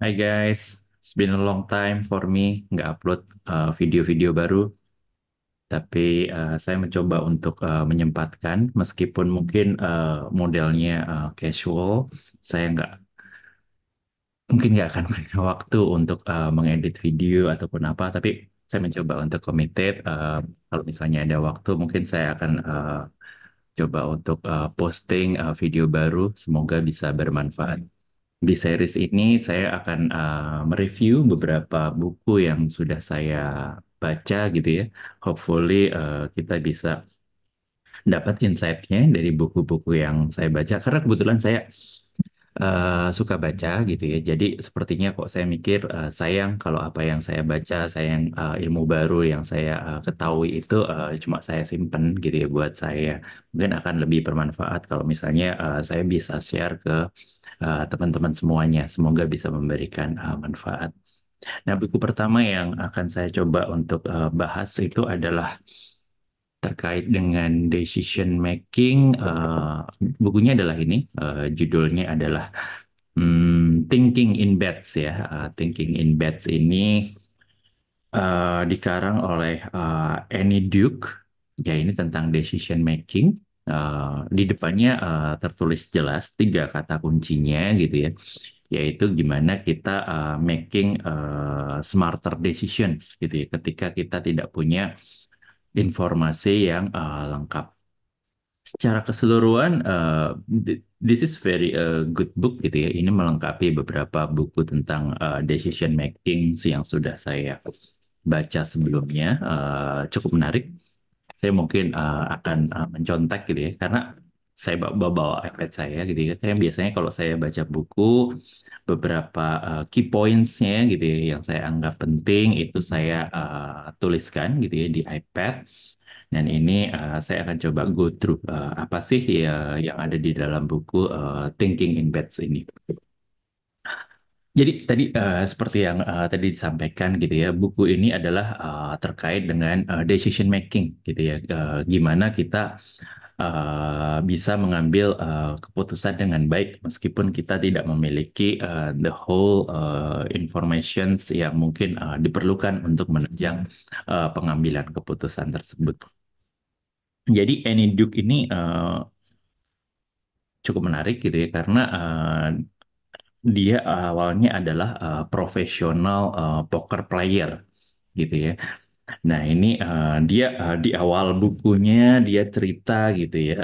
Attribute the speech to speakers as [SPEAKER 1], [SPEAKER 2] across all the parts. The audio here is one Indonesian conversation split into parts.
[SPEAKER 1] Hai guys, it's been a long time for me nggak upload video-video baru, tapi saya mencoba untuk menyempatkan meskipun mungkin modelnya casual, saya mungkin nggak akan punya waktu untuk mengedit video ataupun apa, tapi saya mencoba untuk committed. Kalau misalnya ada waktu, mungkin saya akan coba untuk posting video baru, semoga bisa bermanfaat. Di series ini saya akan mereview beberapa buku yang sudah saya baca gitu ya. Hopefully kita bisa dapat insight-nya dari buku-buku yang saya baca. Karena kebetulan saya suka baca gitu ya. Jadi sepertinya kok saya mikir sayang kalau apa yang saya baca, sayang ilmu baru yang saya ketahui itu cuma saya simpen gitu ya buat saya. Mungkin akan lebih bermanfaat kalau misalnya saya bisa share ke teman-teman semuanya. Semoga bisa memberikan manfaat. Nah, buku pertama yang akan saya coba untuk bahas itu adalah terkait dengan decision making. Bukunya adalah ini, judulnya adalah Thinking in Bets ya. Thinking in Bets ini dikarang oleh Annie Duke. Ya, ini tentang decision making. Di depannya tertulis jelas tiga kata kuncinya gitu ya, yaitu gimana kita making smarter decisions gitu ya, ketika kita tidak punya informasi yang lengkap. Secara keseluruhan, this is very good book gitu ya. Ini melengkapi beberapa buku tentang decision making yang sudah saya baca sebelumnya. Cukup menarik. Saya mungkin akan mencontek gitu ya, karena saya bawa iPad saya gitu ya. Kayak biasanya kalau saya baca buku, beberapa key points-nya gitu ya, yang saya anggap penting itu saya tuliskan gitu ya di iPad. Dan ini saya akan coba go through apa sih ya yang ada di dalam buku Thinking in Bets ini. Jadi tadi seperti yang tadi disampaikan gitu ya, buku ini adalah terkait dengan decision making gitu ya. Gimana kita bisa mengambil keputusan dengan baik meskipun kita tidak memiliki the whole informations yang mungkin diperlukan untuk menunjang pengambilan keputusan tersebut. Jadi Annie Duke ini cukup menarik gitu ya, karena dia awalnya adalah profesional poker player gitu ya. Nah, ini dia di awal bukunya dia cerita gitu ya,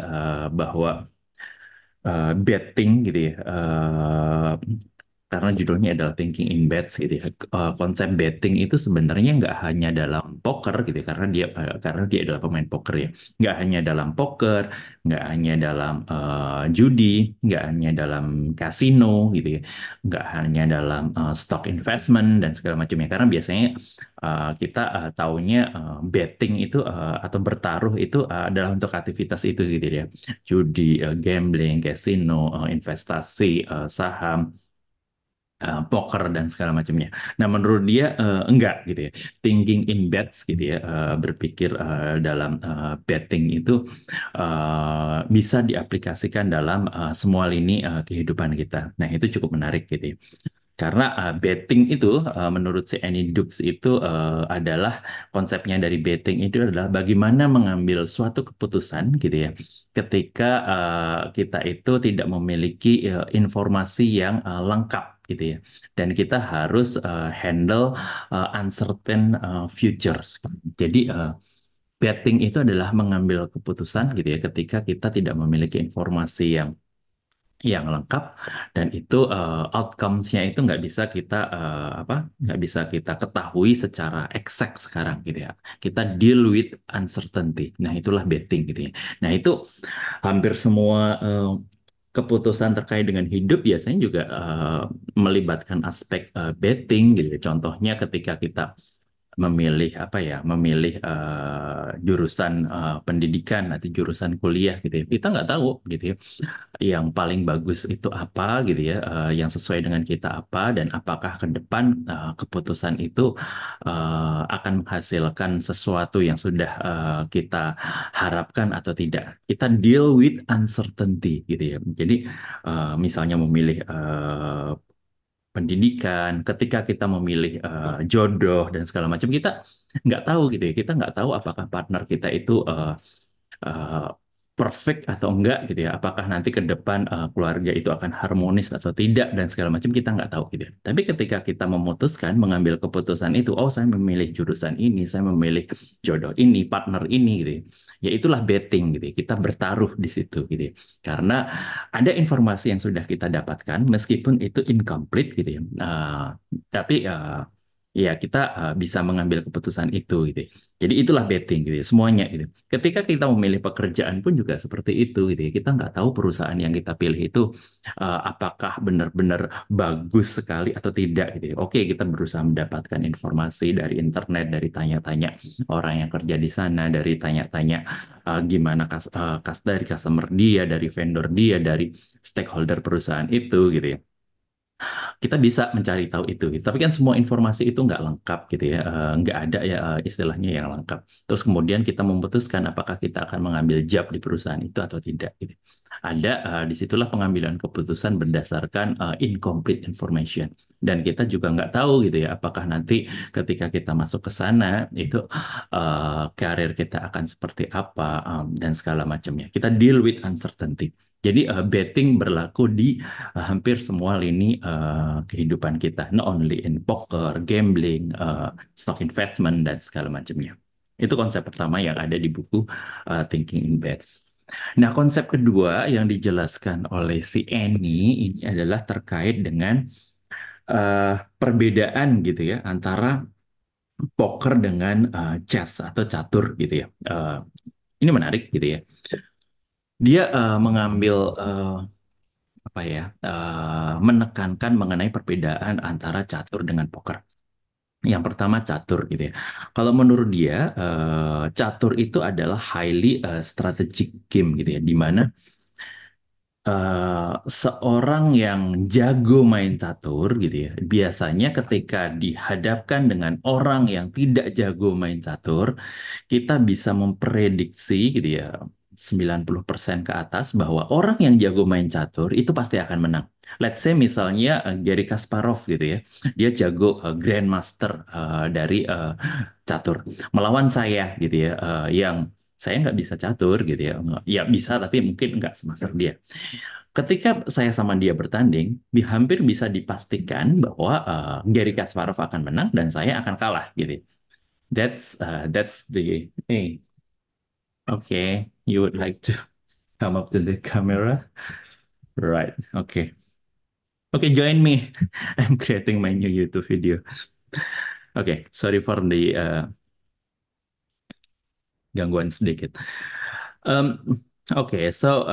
[SPEAKER 1] bahwa betting gitu ya. Karena judulnya adalah Thinking in Bets gitu ya. Konsep betting itu sebenarnya nggak hanya dalam poker gitu ya, karena dia adalah pemain poker ya. Nggak hanya dalam poker, nggak hanya dalam judi, nggak hanya dalam kasino gitu ya, nggak hanya dalam stock investment dan segala macamnya. Karena biasanya kita taunya betting itu atau bertaruh itu adalah untuk aktivitas itu gitu ya, judi, gambling, casino, investasi, saham, poker dan segala macamnya. Nah, menurut dia enggak gitu ya. Thinking in bets gitu ya, berpikir dalam betting itu bisa diaplikasikan dalam semua lini kehidupan kita. Nah, itu cukup menarik gitu ya. Karena betting itu menurut si Annie Dukes itu adalah konsepnya dari betting itu adalah bagaimana mengambil suatu keputusan gitu ya, ketika kita itu tidak memiliki informasi yang lengkap gitu ya, dan kita harus handle uncertain futures. Jadi betting itu adalah mengambil keputusan gitu ya, ketika kita tidak memiliki informasi yang lengkap, dan itu outcomes-nya itu nggak bisa kita ketahui secara exact sekarang gitu ya. Kita deal with uncertainty. Nah, itulah betting gitu ya. Nah, itu hampir semua keputusan terkait dengan hidup biasanya juga melibatkan aspek betting gitu ya. Contohnya ketika kita memilih apa ya, memilih jurusan pendidikan atau jurusan kuliah gitu ya. Kita nggak tahu gitu ya yang paling bagus itu apa gitu ya, yang sesuai dengan kita apa, dan apakah ke depan keputusan itu akan menghasilkan sesuatu yang sudah kita harapkan atau tidak. Kita deal with uncertainty gitu ya. Jadi misalnya memilih pendidikan, ketika kita memilih jodoh dan segala macam, kita nggak tahu gitu ya. Kita nggak tahu apakah partner kita itu uh, perfect atau enggak gitu ya. Apakah nanti ke depan keluarga itu akan harmonis atau tidak dan segala macam kita nggak tahu gitu ya. Tapi ketika kita memutuskan mengambil keputusan itu, oh saya memilih jurusan ini, saya memilih jodoh ini, partner ini gitu ya. Ya itulah betting gitu ya. Kita bertaruh di situ gitu ya. Karena ada informasi yang sudah kita dapatkan meskipun itu incomplete gitu ya. Tapi ya kita bisa mengambil keputusan itu gitu ya. Jadi itulah betting gitu ya, semuanya gitu. Ketika kita memilih pekerjaan pun juga seperti itu gitu ya. Kita nggak tahu perusahaan yang kita pilih itu apakah benar-benar bagus sekali atau tidak gitu ya. Oke, kita berusaha mendapatkan informasi dari internet, dari tanya-tanya orang yang kerja di sana, dari tanya-tanya gimana dari customer dia, dari vendor dia, dari stakeholder perusahaan itu gitu ya, kita bisa mencari tahu itu. Tapi kan semua informasi itu nggak lengkap gitu ya, nggak ada ya istilahnya yang lengkap. Terus kemudian kita memutuskan apakah kita akan mengambil job di perusahaan itu atau tidak. Gitu. Ada disitulah pengambilan keputusan berdasarkan incomplete information. Dan kita juga nggak tahu gitu ya, apakah nanti ketika kita masuk ke sana itu karir kita akan seperti apa dan segala macamnya. Kita deal with uncertainty. Jadi betting berlaku di hampir semua lini kehidupan kita, not only in poker, gambling, stock investment dan segala macamnya. Itu konsep pertama yang ada di buku Thinking in Bets. Nah, konsep kedua yang dijelaskan oleh si Annie ini adalah terkait dengan perbedaan gitu ya antara poker dengan chess atau catur gitu ya. Ini menarik gitu ya. Dia mengambil apa ya menekankan mengenai perbedaan antara catur dengan poker. Yang pertama catur gitu ya. Kalau menurut dia catur itu adalah highly strategic game gitu ya, di mana seorang yang jago main catur gitu ya, biasanya ketika dihadapkan dengan orang yang tidak jago main catur, kita bisa memprediksi gitu ya 90% ke atas bahwa orang yang jago main catur itu pasti akan menang. Let's say misalnya Garry Kasparov gitu ya. Dia jago grandmaster dari catur. Melawan saya gitu ya yang saya nggak bisa catur gitu ya. Ya bisa tapi mungkin nggak semaster dia. Ketika saya sama dia bertanding, hampir bisa dipastikan bahwa Garry Kasparov akan menang dan saya akan kalah gitu. That's the thing. Okay, you would like to come up to the camera? Right. Okay. Okay, join me. I'm creating my new YouTube video. Okay, sorry for the gangguan sedikit. Okay, so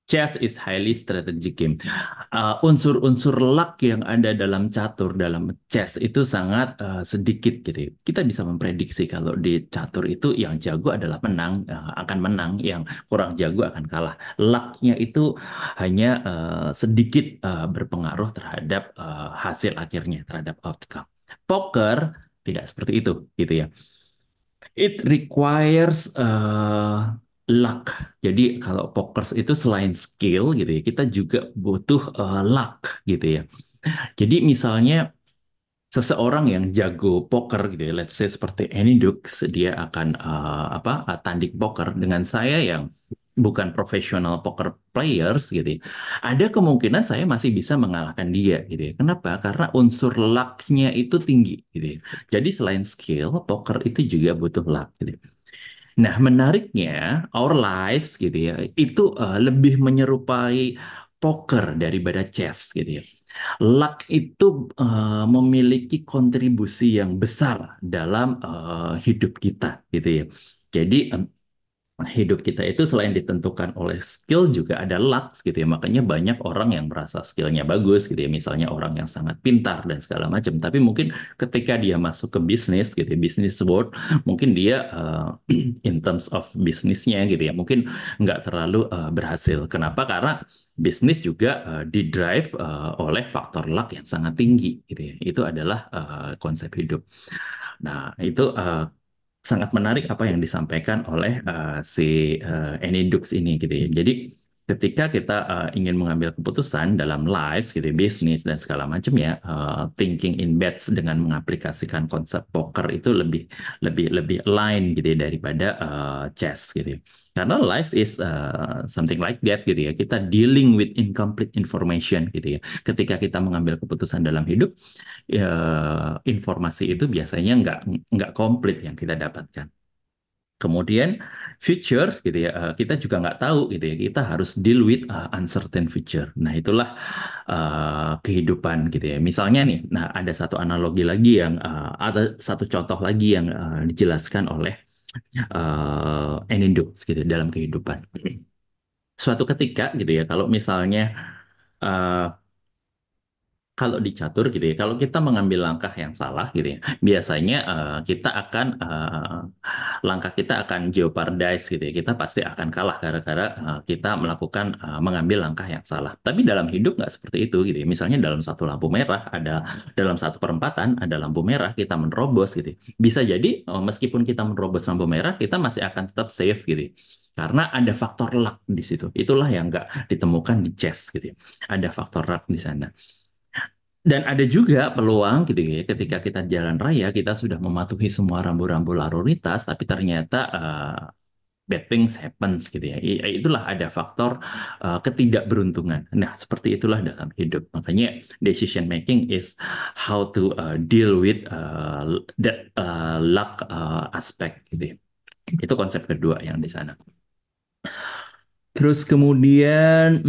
[SPEAKER 1] chess is highly strategic game. Unsur-unsur luck yang ada dalam catur, dalam chess itu sangat sedikit gitu ya. Kita bisa memprediksi kalau di catur itu yang jago adalah menang, akan menang, yang kurang jago akan kalah. Lucknya itu hanya sedikit berpengaruh terhadap hasil akhirnya, terhadap outcome. Poker tidak seperti itu, gitu ya. It requires luck. Jadi kalau poker itu selain skill gitu ya, kita juga butuh luck gitu ya. Jadi misalnya seseorang yang jago poker gitu ya, let's say seperti Annie Dux, dia akan tanding poker dengan saya yang bukan profesional poker players gitu ya. Ada kemungkinan saya masih bisa mengalahkan dia gitu ya. Kenapa? Karena unsur luck-nya itu tinggi gitu ya. Jadi selain skill, poker itu juga butuh luck gitu ya. Nah, menariknya, our lives gitu ya, itu lebih menyerupai poker daripada chess gitu ya. Luck itu memiliki kontribusi yang besar dalam hidup kita gitu ya. Jadi hidup kita itu selain ditentukan oleh skill juga ada luck gitu ya. Makanya banyak orang yang merasa skillnya bagus gitu ya. Misalnya orang yang sangat pintar dan segala macam. Tapi mungkin ketika dia masuk ke bisnis gitu ya, bisnis world, mungkin dia in terms of bisnisnya gitu ya, mungkin nggak terlalu berhasil. Kenapa? Karena bisnis juga didrive oleh faktor luck yang sangat tinggi gitu ya. Itu adalah konsep hidup. Nah, itu sangat menarik apa yang disampaikan oleh si Annie Dux ini gitu ya. Jadi Ketika kita ingin mengambil keputusan dalam life, gitu, bisnis dan segala macam ya, thinking in bets dengan mengaplikasikan konsep poker itu lebih lebih lebih align gitu ya daripada chess gitu. Ya. Karena life is something like that gitu ya. Kita dealing with incomplete information gitu ya. Ketika kita mengambil keputusan dalam hidup, ya, informasi itu biasanya nggak komplit yang kita dapatkan. Kemudian future gitu ya, kita juga nggak tahu gitu ya. Kita harus deal with uncertain future. Nah itulah kehidupan gitu ya. Misalnya nih, nah ada satu analogi lagi yang ada satu contoh lagi yang dijelaskan oleh Enindo gitu ya, dalam kehidupan. Suatu ketika gitu ya, kalau misalnya eh, kalau di catur gitu ya, kalau kita mengambil langkah yang salah gitu ya, biasanya kita akan langkah kita akan jeopardize gitu ya. Kita pasti akan kalah gara-gara kita melakukan mengambil langkah yang salah. Tapi dalam hidup nggak seperti itu gitu ya. Misalnya dalam satu lampu merah dalam satu perempatan ada lampu merah kita menerobos gitu. Ya. Bisa jadi meskipun kita menerobos lampu merah kita masih akan tetap safe gitu. Ya. Karena ada faktor luck di situ. Itulah yang nggak ditemukan di chess gitu ya. Ada faktor luck di sana. Dan ada juga peluang gitu ya, ketika kita jalan raya, kita sudah mematuhi semua rambu-rambu lalu lintas, tapi ternyata bad things happens gitu ya. Itulah ada faktor ketidakberuntungan. Nah, seperti itulah dalam hidup. Makanya decision making is how to deal with that luck aspect gitu ya. Itu konsep kedua yang di sana. Terus kemudian,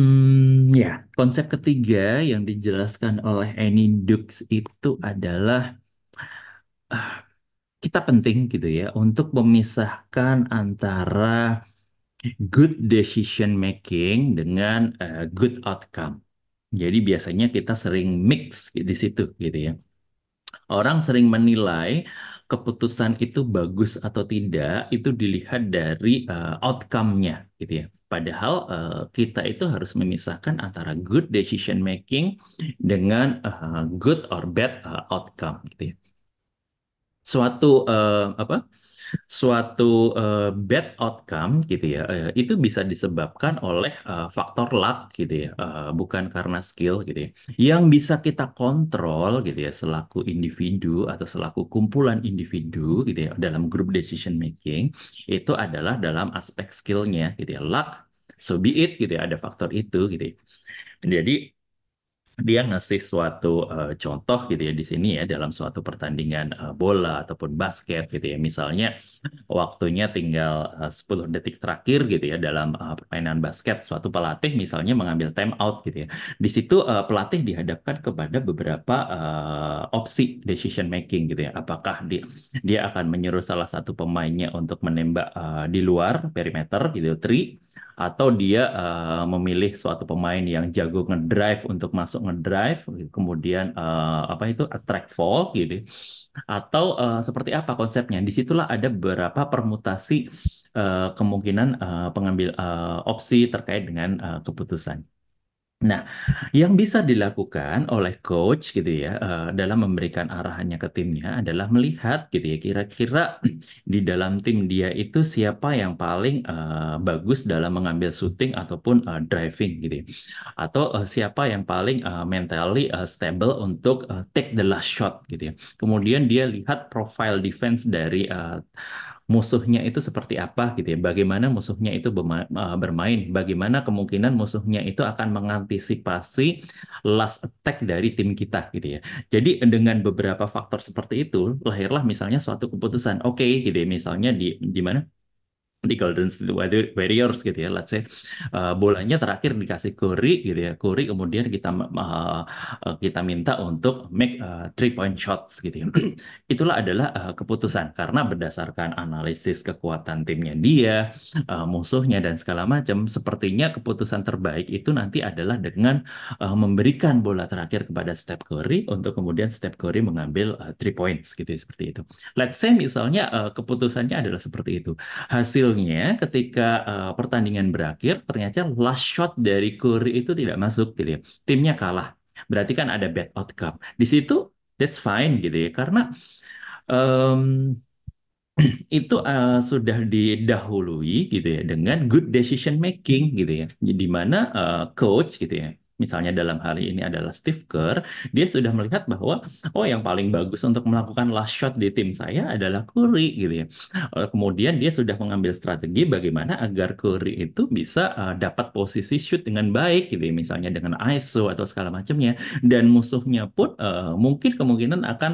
[SPEAKER 1] ya, konsep ketiga yang dijelaskan oleh Annie Dukes itu adalah ah, kita penting gitu ya untuk memisahkan antara good decision making dengan good outcome. Jadi biasanya kita sering mix di situ gitu ya. Orang sering menilai keputusan itu bagus atau tidak itu dilihat dari outcome-nya gitu ya. Padahal kita itu harus memisahkan antara good decision making dengan good or bad outcome gitu ya. Suatu apa? Suatu bad outcome gitu ya, itu bisa disebabkan oleh faktor luck gitu ya, bukan karena skill gitu ya. Yang bisa kita kontrol gitu ya selaku individu atau selaku kumpulan individu gitu ya dalam group decision making itu adalah dalam aspek skillnya gitu ya. Luck, so be it gitu ya, ada faktor itu gitu ya. Jadi dia ngasih suatu contoh gitu ya di sini ya dalam suatu pertandingan bola ataupun basket gitu ya. Misalnya waktunya tinggal 10 detik terakhir gitu ya dalam permainan basket, suatu pelatih misalnya mengambil time out gitu ya. Di situ pelatih dihadapkan kepada beberapa opsi decision making gitu ya. Apakah dia akan menyuruh salah satu pemainnya untuk menembak di luar perimeter gitu, three, atau dia memilih suatu pemain yang jago ngedrive untuk masuk ngedrive, kemudian apa itu attract fall gitu, atau seperti apa konsepnya? Disitulah ada beberapa permutasi kemungkinan pengambil opsi terkait dengan keputusan. Nah, yang bisa dilakukan oleh coach gitu ya dalam memberikan arahannya ke timnya adalah melihat gitu ya kira-kira di dalam tim dia itu siapa yang paling bagus dalam mengambil shooting ataupun driving gitu ya. Atau siapa yang paling mentally stable untuk take the last shot gitu ya. Kemudian dia lihat profile defense dari musuhnya itu seperti apa gitu ya. Bagaimana musuhnya itu bermain, bagaimana kemungkinan musuhnya itu akan mengantisipasi last attack dari tim kita gitu ya. Jadi dengan beberapa faktor seperti itu lahirlah misalnya suatu keputusan. Oke gitu ya, misalnya di mana? Di Golden State Warriors gitu ya, let's say bolanya terakhir dikasih Curry gitu ya, Curry kemudian kita minta untuk make 3 point shots gitu ya. Itulah adalah keputusan karena berdasarkan analisis kekuatan timnya dia, musuhnya dan segala macam, sepertinya keputusan terbaik itu nanti adalah dengan memberikan bola terakhir kepada Steph Curry untuk kemudian Steph Curry mengambil 3 points gitu ya, seperti itu. Let's say misalnya keputusannya adalah seperti itu. Hasilnya ketika pertandingan berakhir ternyata last shot dari Curry itu tidak masuk gitu ya. Timnya kalah. Berarti kan ada bad outcome. Di situ that's fine gitu ya. Karena em, itu sudah didahului gitu ya dengan good decision making gitu ya. Di mana coach gitu ya. Misalnya dalam hal ini adalah Steve Kerr, dia sudah melihat bahwa oh yang paling bagus untuk melakukan last shot di tim saya adalah Curry gitu ya. Kemudian dia sudah mengambil strategi bagaimana agar Curry itu bisa dapat posisi shoot dengan baik gitu ya, misalnya dengan ISO atau segala macamnya. Dan musuhnya pun mungkin kemungkinan akan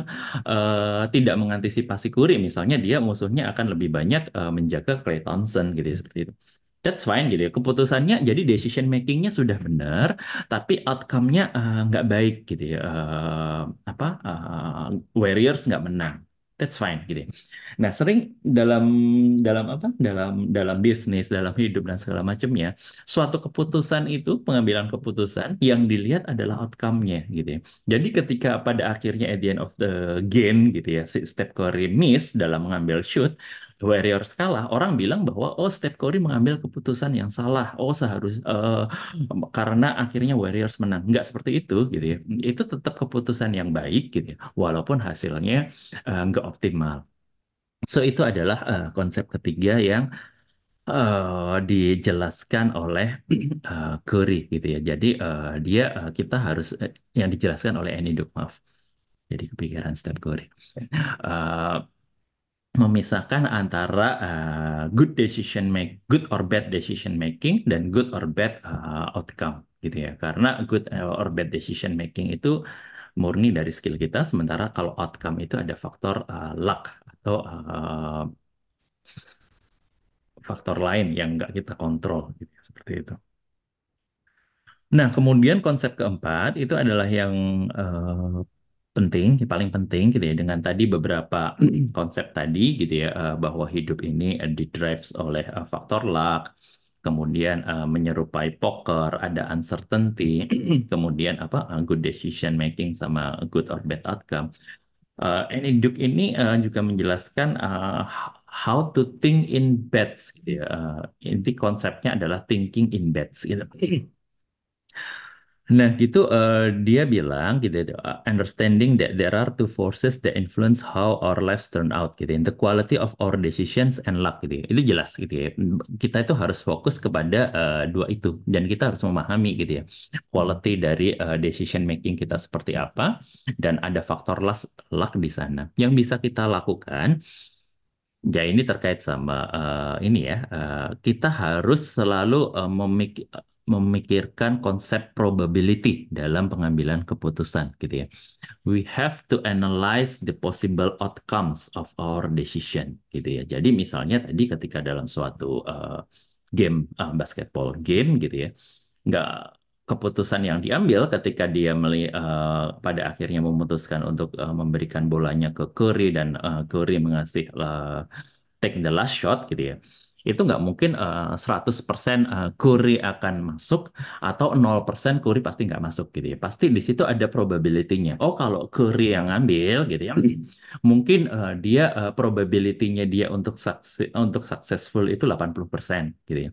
[SPEAKER 1] tidak mengantisipasi Curry, misalnya dia musuhnya akan lebih banyak menjaga Klay Thompson gitu ya, seperti itu. That's fine gitu ya. Keputusannya jadi decision makingnya sudah benar, tapi outcome-nya nggak baik gitu ya. Warriors nggak menang. That's fine gitu ya. Nah, sering dalam dalam apa? Dalam bisnis, dalam hidup dan segala macamnya, suatu keputusan itu pengambilan keputusan yang dilihat adalah outcome-nya gitu ya. Jadi ketika pada akhirnya at the end of the game gitu ya, si Steph Curry miss dalam mengambil shoot, Warriors kalah, orang bilang bahwa oh Steph Curry mengambil keputusan yang salah, oh karena akhirnya Warriors menang. Nggak seperti itu gitu ya. Itu tetap keputusan yang baik gitu ya, walaupun hasilnya nggak optimal. So itu adalah konsep ketiga yang dijelaskan oleh Curry gitu ya. Jadi kita harus yang dijelaskan oleh Annie Duke, maaf. Jadi kepikiran Steph Curry. Eh, Memisahkan antara good or bad decision making dan good or bad outcome gitu ya. Karena good or bad decision making itu murni dari skill kita, sementara kalau outcome itu ada faktor luck atau faktor lain yang nggak kita kontrol gitu ya, seperti itu. Nah, kemudian konsep keempat itu adalah yang penting, yang paling penting gitu ya, dengan tadi beberapa konsep tadi gitu ya, bahwa hidup ini didrives oleh faktor luck, kemudian menyerupai poker, ada uncertainty, kemudian good decision making sama good or bad outcome. Annie Duke ini juga menjelaskan how to think in bets gitu ya. Inti konsepnya adalah thinking in bets gitu. Nah, gitu dia bilang gitu, understanding that there are two forces that influence how our lives turn out gitu, the quality of our decisions and luck gitu. Itu jelas gitu ya. Kita itu harus fokus kepada dua itu dan kita harus memahami gitu ya. Quality dari decision making kita seperti apa dan ada faktor luck di sana. Yang bisa kita lakukan ya ini terkait sama ini ya, kita harus selalu memikirkan konsep probability dalam pengambilan keputusan gitu ya. We have to analyze the possible outcomes of our decision gitu ya. Jadi misalnya tadi ketika dalam suatu game basketball game gitu ya, nggak keputusan yang diambil ketika dia pada akhirnya memutuskan untuk memberikan bolanya ke Curry dan Curry mengasih take the last shot gitu ya. Itu nggak mungkin 100% Curry akan masuk atau 0% Curry pasti nggak masuk gitu ya. Pasti di situ ada probability-nya. Oh, kalau Curry yang ngambil gitu ya, mungkin dia probability-nya dia untuk successful itu 80% gitu ya.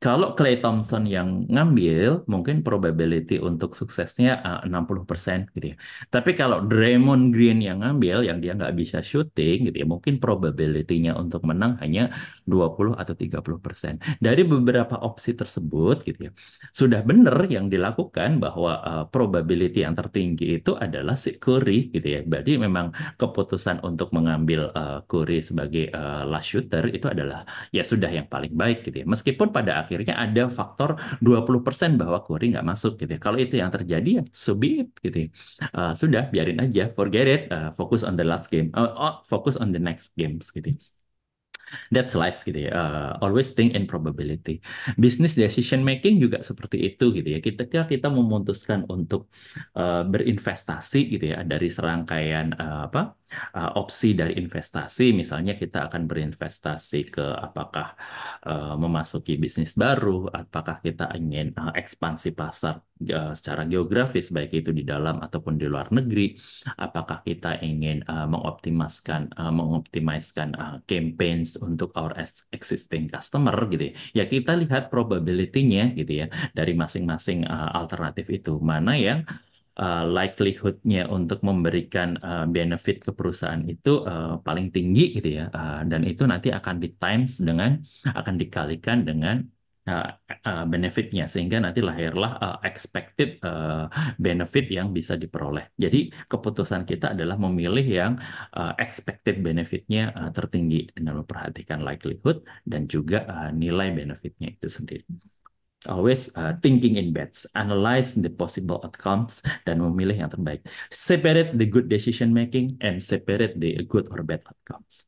[SPEAKER 1] Kalau Klay Thompson yang ngambil, mungkin probability untuk suksesnya 60% gitu ya. Tapi kalau Draymond Green yang ngambil, yang dia nggak bisa shooting gitu ya, mungkin probability-nya untuk menang hanya 20 atau 30%. Dari beberapa opsi tersebut gitu ya, sudah benar yang dilakukan bahwa probability yang tertinggi itu adalah si Curry gitu ya. Berarti memang keputusan untuk mengambil Curry sebagai last shooter itu adalah ya sudah yang paling baik gitu ya. Meskipun pada akhirnya ada faktor 20% bahwa Curry nggak masuk gitu ya. Kalau itu yang terjadi ya so be it gitu ya. Sudah biarin aja, forget it, fokus on the last game, fokus on the next games gitu ya. That's life gitu ya. Always think in probability. Business decision making juga seperti itu gitu ya. Kita memutuskan untuk berinvestasi gitu ya dari serangkaian opsi dari investasi. Misalnya kita akan berinvestasi ke apakah memasuki bisnis baru, apakah kita ingin ekspansi pasar secara geografis baik itu di dalam ataupun di luar negeri, apakah kita ingin mengoptimiskan campaigns untuk our existing customer gitu ya. Ya kita lihat probability-nya gitu ya dari masing-masing alternatif itu mana yang likelihood-nya untuk memberikan benefit ke perusahaan itu paling tinggi gitu ya. Dan itu nanti akan di times dengan akan dikalikan dengan uh, benefitnya sehingga nanti lahirlah expected benefit yang bisa diperoleh. Jadi keputusan kita adalah memilih yang expected benefitnya tertinggi dengan memperhatikan likelihood dan juga nilai benefitnya itu sendiri. Always thinking in bets, analyze the possible outcomes, dan memilih yang terbaik. Separate the good decision making and separate the good or bad outcomes.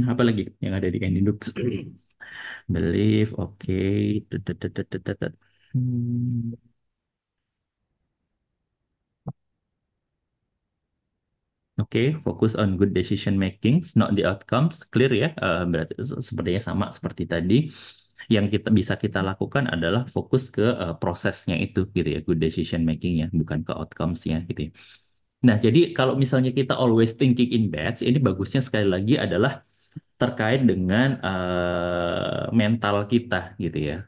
[SPEAKER 1] Apa lagi yang ada di Candy Nooks? Believe, oke. Hmm. Oke, fokus on good decision making, not the outcomes. Clear ya? Berarti sepertinya sama seperti tadi. Yang kita bisa kita lakukan adalah fokus ke prosesnya itu, gitu ya, good decision makingnya, bukan ke outcomes-nya, gitu ya. Nah, jadi kalau misalnya kita always thinking in bets, ini bagusnya sekali lagi adalah terkait dengan mental kita, gitu ya.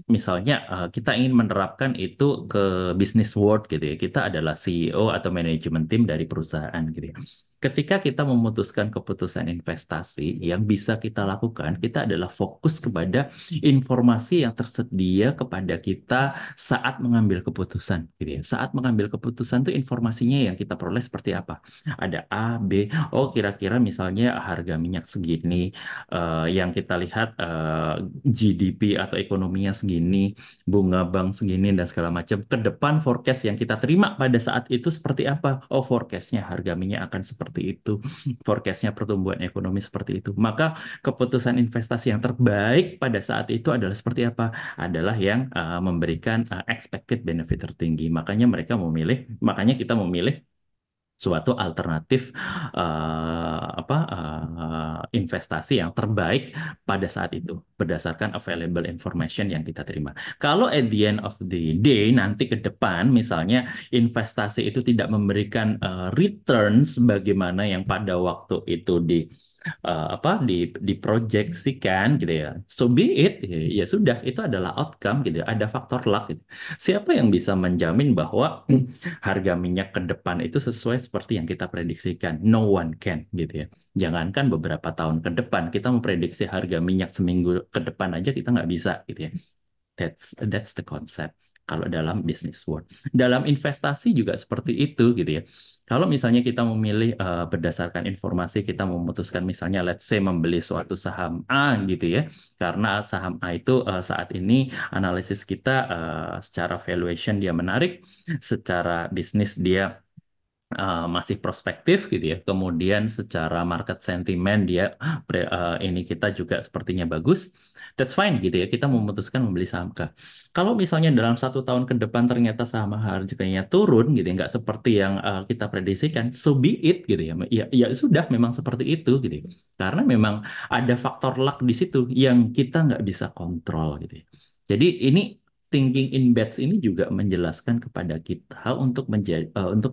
[SPEAKER 1] Misalnya kita ingin menerapkan itu ke business world gitu ya. Kita adalah CEO atau manajemen tim dari perusahaan gitu ya. Ketika kita memutuskan keputusan investasi, yang bisa kita lakukan, kita adalah fokus kepada informasi yang tersedia kepada kita saat mengambil keputusan gitu ya. Saat mengambil keputusan tuh informasinya yang kita peroleh seperti apa? Ada A, B, oh kira-kira misalnya harga minyak segini, yang kita lihat GDP atau ekonominya segini, bunga bank segini dan segala macam. Ke depan forecast yang kita terima pada saat itu seperti apa? Oh, forecastnya harga minyak akan seperti itu, forecastnya pertumbuhan ekonomi seperti itu. Maka keputusan investasi yang terbaik pada saat itu adalah seperti apa? Adalah yang memberikan expected benefit tertinggi. Makanya kita memilih suatu alternatif investasi yang terbaik pada saat itu berdasarkan available information yang kita terima. Kalau at the end of the day nanti ke depan misalnya investasi itu tidak memberikan returns bagaimana yang pada waktu itu diproyeksikan gitu ya. So be it, ya sudah itu adalah outcome gitu. Ada faktor luck gitu. Siapa yang bisa menjamin bahwa harga minyak ke depan itu sesuai seperti yang kita prediksikan? No one can gitu ya. Jangankan beberapa tahun ke depan, kita memprediksi harga minyak seminggu ke depan aja kita nggak bisa gitu ya. That's the concept. Kalau dalam business world, dalam investasi juga seperti itu gitu ya. Kalau misalnya kita memilih berdasarkan informasi kita memutuskan misalnya let's say membeli suatu saham A gitu ya, karena saham A itu saat ini analisis kita secara valuation dia menarik, secara bisnis dia masih prospektif gitu ya. Kemudian secara market sentiment dia ini kita juga sepertinya bagus. That's fine gitu ya. Kita memutuskan membeli saham K. Kalau misalnya dalam 1 tahun ke depan ternyata saham harganya turun gitu ya, nggak seperti yang kita prediksikan, so be it gitu ya. Ya, ya sudah memang seperti itu gitu ya. Karena memang ada faktor luck di situ yang kita nggak bisa kontrol gitu ya. Jadi ini thinking in bets ini juga menjelaskan kepada kita untuk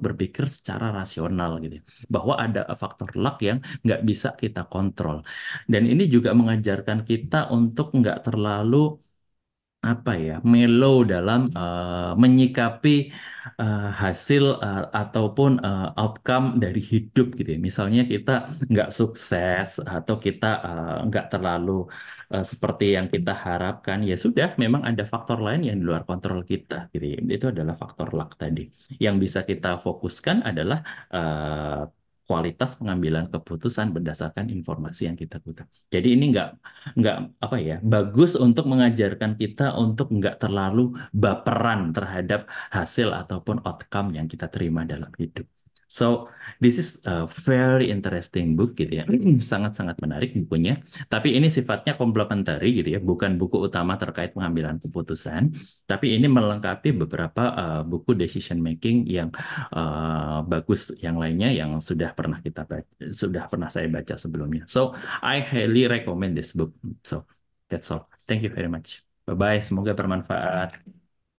[SPEAKER 1] berpikir secara rasional gitu ya. Bahwa ada faktor luck yang nggak bisa kita kontrol. Dan ini juga mengajarkan kita untuk nggak terlalu apa ya, mellow dalam menyikapi hasil ataupun outcome dari hidup gitu ya. Misalnya kita nggak sukses atau kita nggak terlalu seperti yang kita harapkan, ya sudah, memang ada faktor lain yang di luar kontrol kita gitu ya. Itu adalah faktor luck tadi. Yang bisa kita fokuskan adalah kualitas pengambilan keputusan berdasarkan informasi yang kita putar. Jadi ini nggak apa ya, bagus untuk mengajarkan kita untuk nggak terlalu baperan terhadap hasil ataupun outcome yang kita terima dalam hidup. So this is a very interesting book gitu ya. Sangat-sangat menarik bukunya. Tapi ini sifatnya komplementari gitu ya, bukan buku utama terkait pengambilan keputusan. Tapi ini melengkapi beberapa buku decision making yang bagus yang lainnya yang sudah pernah saya baca sebelumnya. So I highly recommend this book. So that's all. Thank you very much. Bye bye. Semoga bermanfaat.